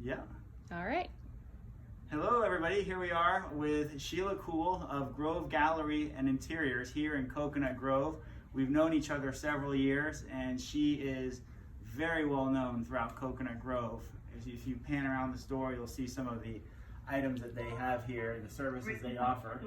Yeah. All right. Hello, everybody. Here we are with Sheila Kuhl of Grove Gallery and Interiors here in Coconut Grove. We've known each other several years, and she is very well known throughout Coconut Grove. If you pan around the store, you'll see some of the items that they have here, the services they offer.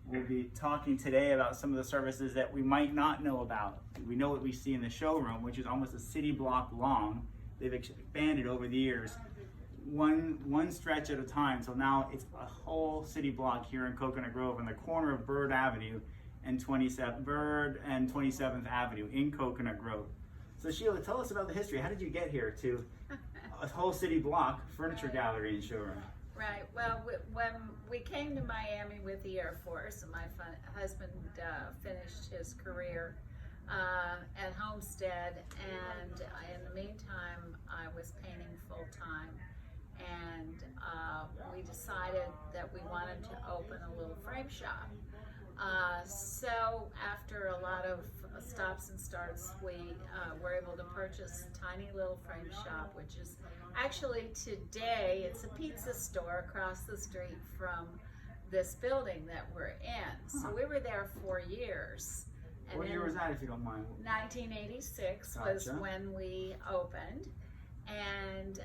We'll be talking today about some of the services that we might not know about. We know what we see in the showroom, which is almost a city block long. They've expanded over the years, one stretch at a time. So now it's a whole city block here in Coconut Grove on the corner of Bird Avenue and 27th Avenue in Coconut Grove. So Sheila, tell us about the history. How did you get here to a whole city block furniture gallery and showroom? Right. Well, when we came to Miami with the Air Force, and my husband finished his career at Homestead, and in the meantime, I was painting full time, and we decided that we wanted to open a little frame shop. So after a lot of stops and starts, we were able to purchase a tiny little frame shop, which is actually today, it's a pizza store across the street from this building that we're in. So we were there 4 years. And what year was that, if you don't mind? 1986 was when we opened. And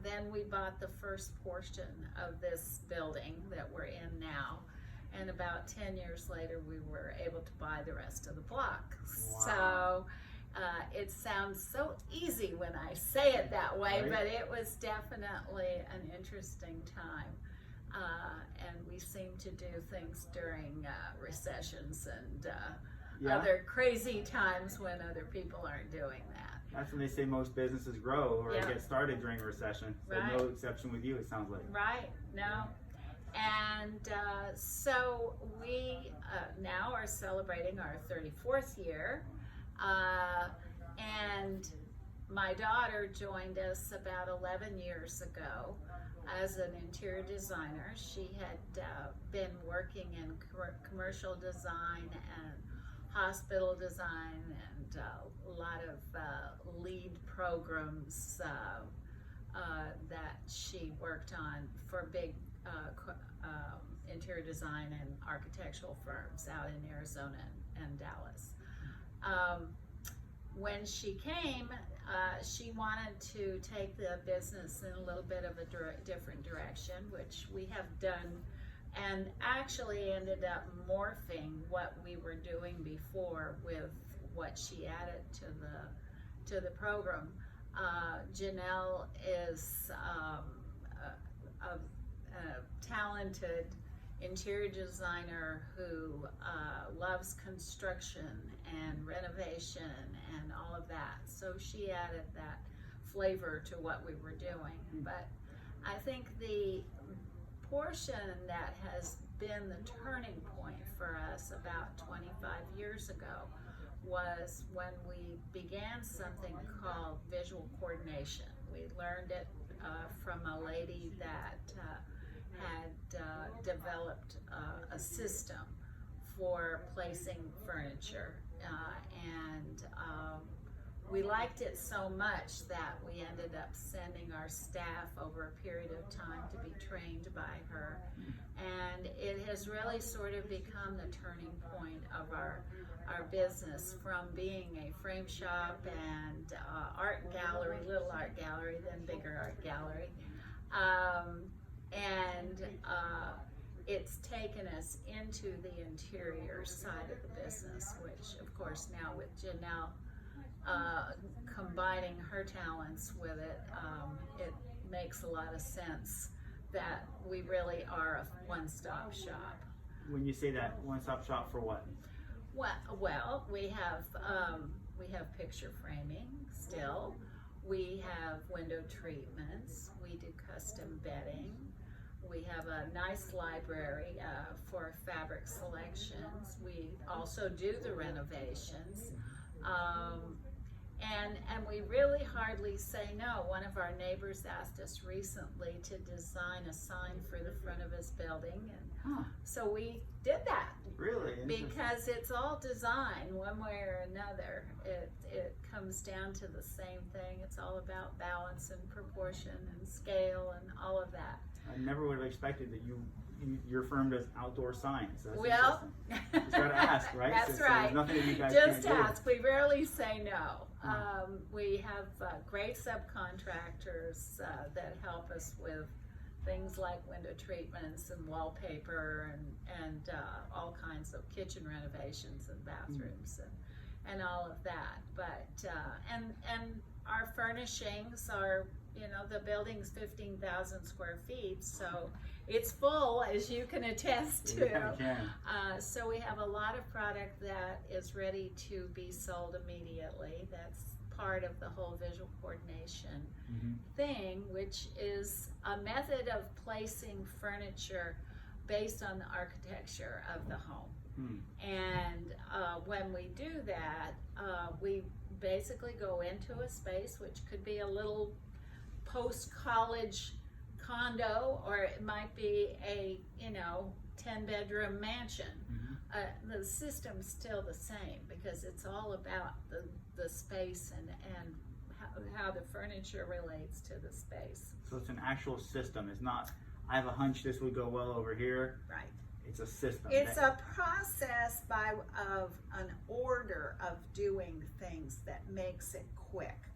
then we bought the first portion of this building that we're in now. And about 10 years later, we were able to buy the rest of the block. Wow. So it sounds so easy when I say it that way, right? But it was definitely an interesting time. And we seem to do things during recessions and other crazy times when other people aren't doing that. That's when they say most businesses grow or get started during a recession. So no exception with you, it sounds like. Right. No. And so we now are celebrating our 34th year. And my daughter joined us about 11 years ago as an interior designer. She had been working in commercial design and hospital design and a lot of lead programs that she worked on for big interior design and architectural firms out in Arizona and Dallas. When she came, she wanted to take the business in a little bit of a different direction, which we have done, and actually ended up morphing what we were doing before with what she added to the program. Janelle is a talented interior designer who loves construction and renovation and all of that. So she added that flavor to what we were doing. But I think the portion that has been the turning point for us about 25 years ago was when we began something called visual coordination. We learned it from a lady that had developed a system for placing furniture, and we liked it so much that we ended up sending our staff over a period of time to be trained by her, and it has really sort of become the turning point of our business, from being a frame shop and art gallery, little art gallery, then bigger art gallery. It's taken us into the interior side of the business, which of course now with Janelle combining her talents with it, it makes a lot of sense that we really are a one-stop shop. When you say that, one-stop shop for what? Well, we have picture framing still. We have window treatments. We do custom bedding. We have a nice library for fabric selections. We also do the renovations. And we really hardly say no. One of our neighbors asked us recently to design a sign for the front of his building, and so we did that. Really? Because it's all design, one way or another. It comes down to the same thing. It's all about balance and proportion and scale and all of that. I never would have expected that your firm does outdoor signs. That's Well, just gotta ask, right? That's so right. There's nothing that you guys Just can't ask. We rarely say no. Huh. We have great subcontractors that help us with things like window treatments and wallpaper and all kinds of kitchen renovations and bathrooms and all of that. But and our furnishings are, you know, the building's 15,000 square feet, so it's full, as you can attest to. Yeah, I can. So we have a lot of product that is ready to be sold immediately. That's part of the whole visual coordination thing, which is a method of placing furniture based on the architecture of the home. And when we do that, we basically go into a space, which could be a little post-college condo, or it might be a 10-bedroom mansion. The system's still the same, because it's all about the space and how the furniture relates to the space. So it's an actual system. It's not, I have a hunch this would go well over here. Right. It's a system. It's a process of an order of doing things that makes it quick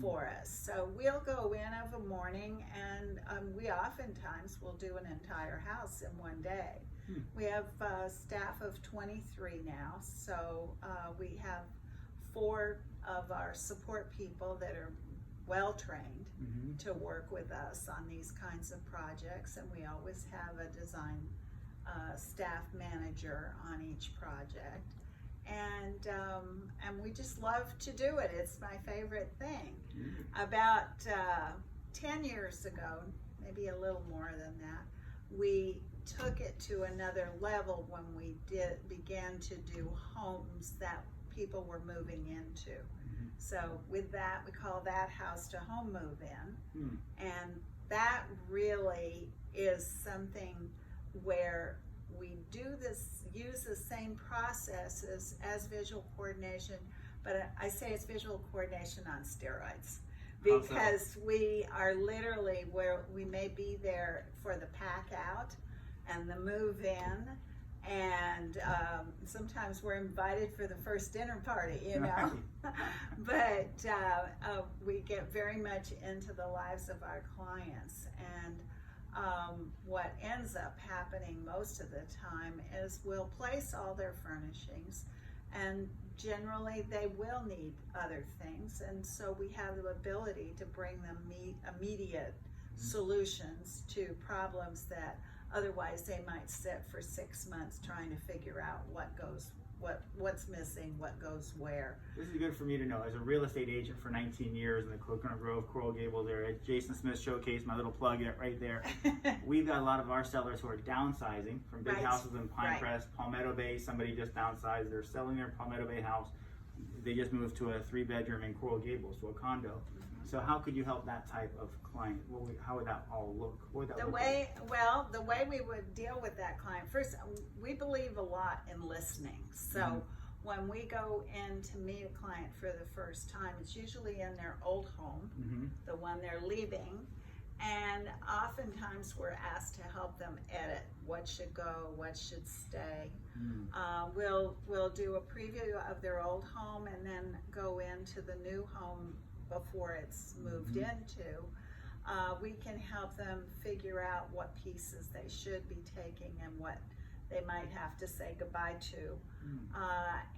for us. So we'll go in of a morning, and we oftentimes will do an entire house in one day. We have a staff of 23 now, so we have 4 of our support people that are well trained to work with us on these kinds of projects, and we always have a design staff manager on each project. And we just love to do it. It's my favorite thing. About 10 years ago, maybe a little more than that, we took it to another level when we began to do homes that people were moving into. So with that, we call that house to home move in. And that really is something where we use the same processes as visual coordination, but I say it's visual coordination on steroids, because we are literally where we may be there for the pack out and the move in, and sometimes we're invited for the first dinner party, you know. But we get very much into the lives of our clients, and what ends up happening most of the time is we'll place all their furnishings, and generally they will need other things, and so we have the ability to bring them immediate solutions to problems that otherwise they might sit for 6 months trying to figure out what's missing, what goes where. This is good for me to know. As a real estate agent for 19 years in the Coconut Grove, Coral Gables area, Jason Smith Showcase, my little plug right there. We've got a lot of our sellers who are downsizing from big houses in Pinecrest, Palmetto Bay. Somebody just downsized. They're selling their Palmetto Bay house. They just moved to a 3-bedroom in Coral Gables, to a condo. So how could you help that type of client? How would that all look? The way we would deal with that client, first, we believe a lot in listening. So when we go in to meet a client for the first time, it's usually in their old home, the one they're leaving, and oftentimes we're asked to help them edit what should go, what should stay. We'll do a preview of their old home and then go into the new home before it's moved into. We can help them figure out what pieces they should be taking and what they might have to say goodbye to,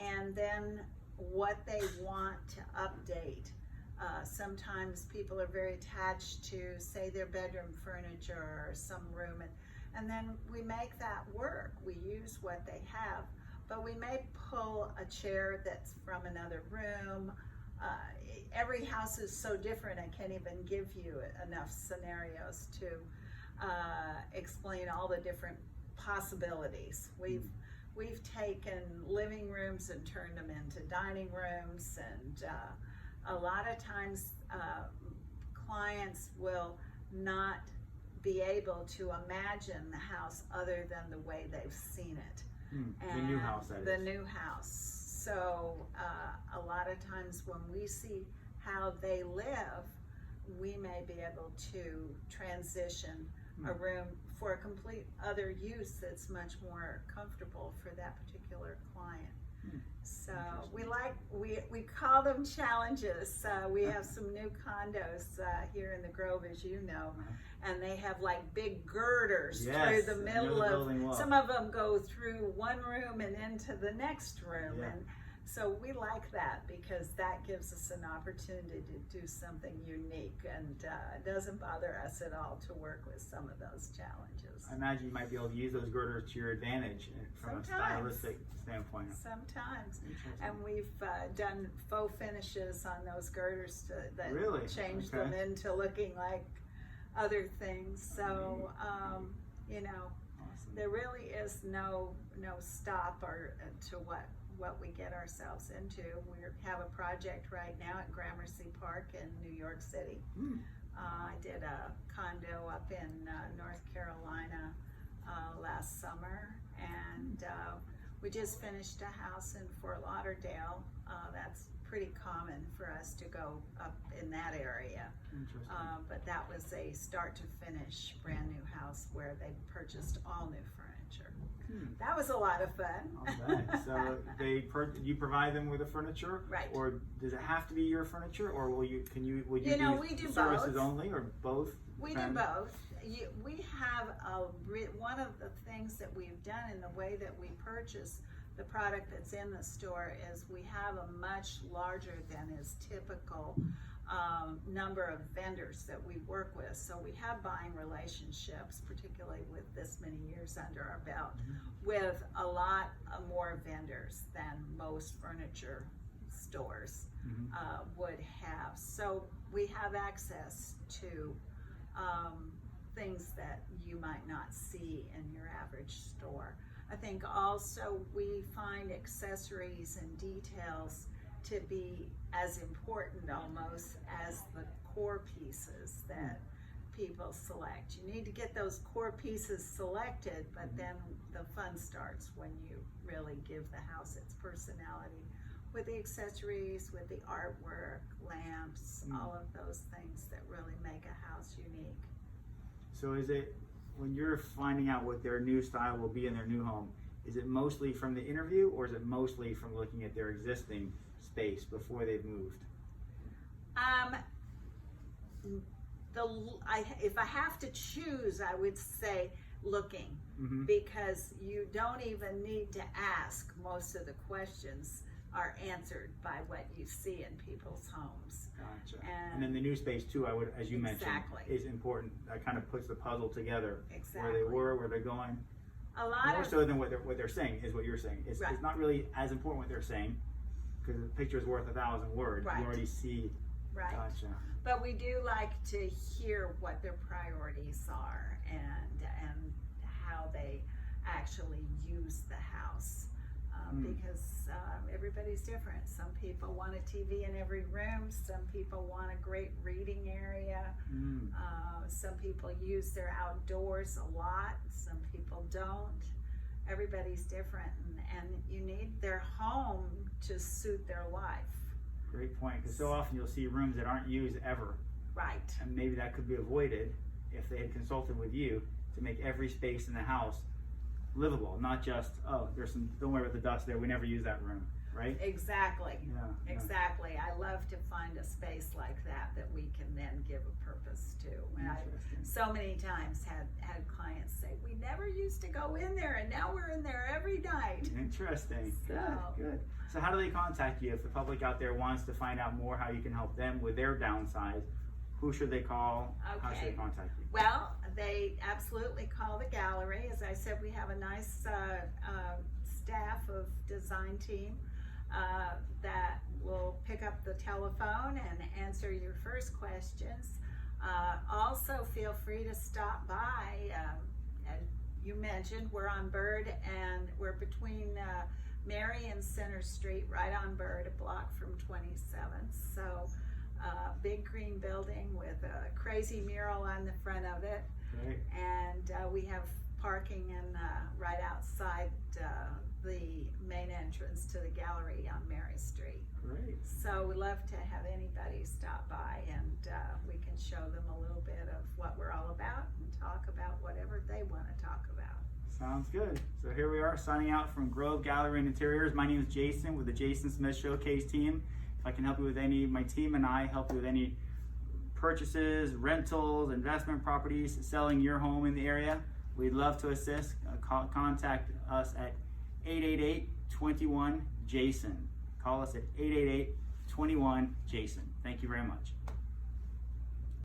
and then what they want to update. Sometimes people are very attached to, say, their bedroom furniture or some room, and then we make that work. We use what they have, but we may pull a chair that's from another room. Every house is so different, I can't even give you enough scenarios to explain all the different possibilities. We've taken living rooms and turned them into dining rooms, and a lot of times clients will not be able to imagine the house other than the way they've seen it. The new house, that is. The new house. So a lot of times when we see how they live, we may be able to transition a room for a complete other use that's much more comfortable for that particular client. So we call them challenges. We have some new condos here in the Grove, as you know, and they have like big girders through the middle of, some of them go through one room and into the next room. And so we like that because that gives us an opportunity to do something unique, and it doesn't bother us at all to work with some of those challenges. I imagine you might be able to use those girders to your advantage from a stylistic standpoint. Sometimes. And we've done faux finishes on those girders that change them into looking like other things. So, you know, there really is no stop to what we get ourselves into. We have a project right now at Gramercy Park in New York City. I did a condo up in North Carolina last summer, and we just finished a house in Fort Lauderdale. That's pretty common for us to go up in that area. But that was a start to finish brand new house where they purchased all new furniture. That was a lot of fun. So you provide them with the furniture, right? Or does it have to be your furniture, or would you do we do services both. Only, or both? We do both. We have one of the things that we've done in the way that we purchase the product that's in the store is we have a much larger than is typical number of vendors that we work with. So we have buying relationships, particularly with this many years under our belt, with a lot more vendors than most furniture stores would have. So we have access to things that you might not see in your average store. I think also we find accessories and details to be as important almost as the core pieces that people select. You need to get those core pieces selected, but then the fun starts when you really give the house its personality with the accessories, with the artwork, lamps, all of those things that really make a house unique. So is it, when you're finding out what their new style will be in their new home, is it mostly from the interview, or is it mostly from looking at their existing space before they've moved? If I have to choose, I would say looking, because you don't even need to ask. Most of the questions are answered by what you see in people's homes. Gotcha. And then the new space too, as you mentioned, is important. That kind of puts the puzzle together. Where they were, where they're going. More so than what they're saying is what you're saying. It's not really as important what they're saying, because the picture is worth 1,000 words. You already see. Gotcha. But we do like to hear what their priorities are and how they actually use the house. Because everybody's different. Some people want a TV in every room. Some people want a great reading area. Some people use their outdoors a lot. Some people don't. Everybody's different, and you need their home to suit their life. Great point, because so often you'll see rooms that aren't used ever. Right. And maybe that could be avoided if they had consulted with you to make every space in the house livable, not just, oh, don't worry about the dust there, we never use that room, right? Exactly. Exactly. I love to find a space like that we can then give a purpose to. And I so many times had clients say, we never used to go in there, and now we're in there every night. Interesting. Good. So how do they contact you if the public out there wants to find out more how you can help them with their downsize? Who should they call? How should they contact you? Well, they absolutely call the gallery. As I said, we have a nice staff of design team that will pick up the telephone and answer your first questions. Also, feel free to stop by. As you mentioned, we're on Bird, and we're between Mary and Center Street, right on Bird, a block from 27th. So big green building with a crazy mural on the front of it. Great. And we have parking in right outside the main entrance to the gallery on Mary Street. Great. So we'd love to have anybody stop by, and we can show them a little bit of what we're all about and talk about whatever they want to talk about. Sounds good. So here we are signing out from Grove Gallery and Interiors. My name is Jason with the Jason Smith Showcase team. If I can help you with any, my team and I help you with any purchases, rentals, investment properties, selling your home in the area, we'd love to assist. Contact us at 888-21-JASON. Call us at 888-21-JASON. Thank you very much.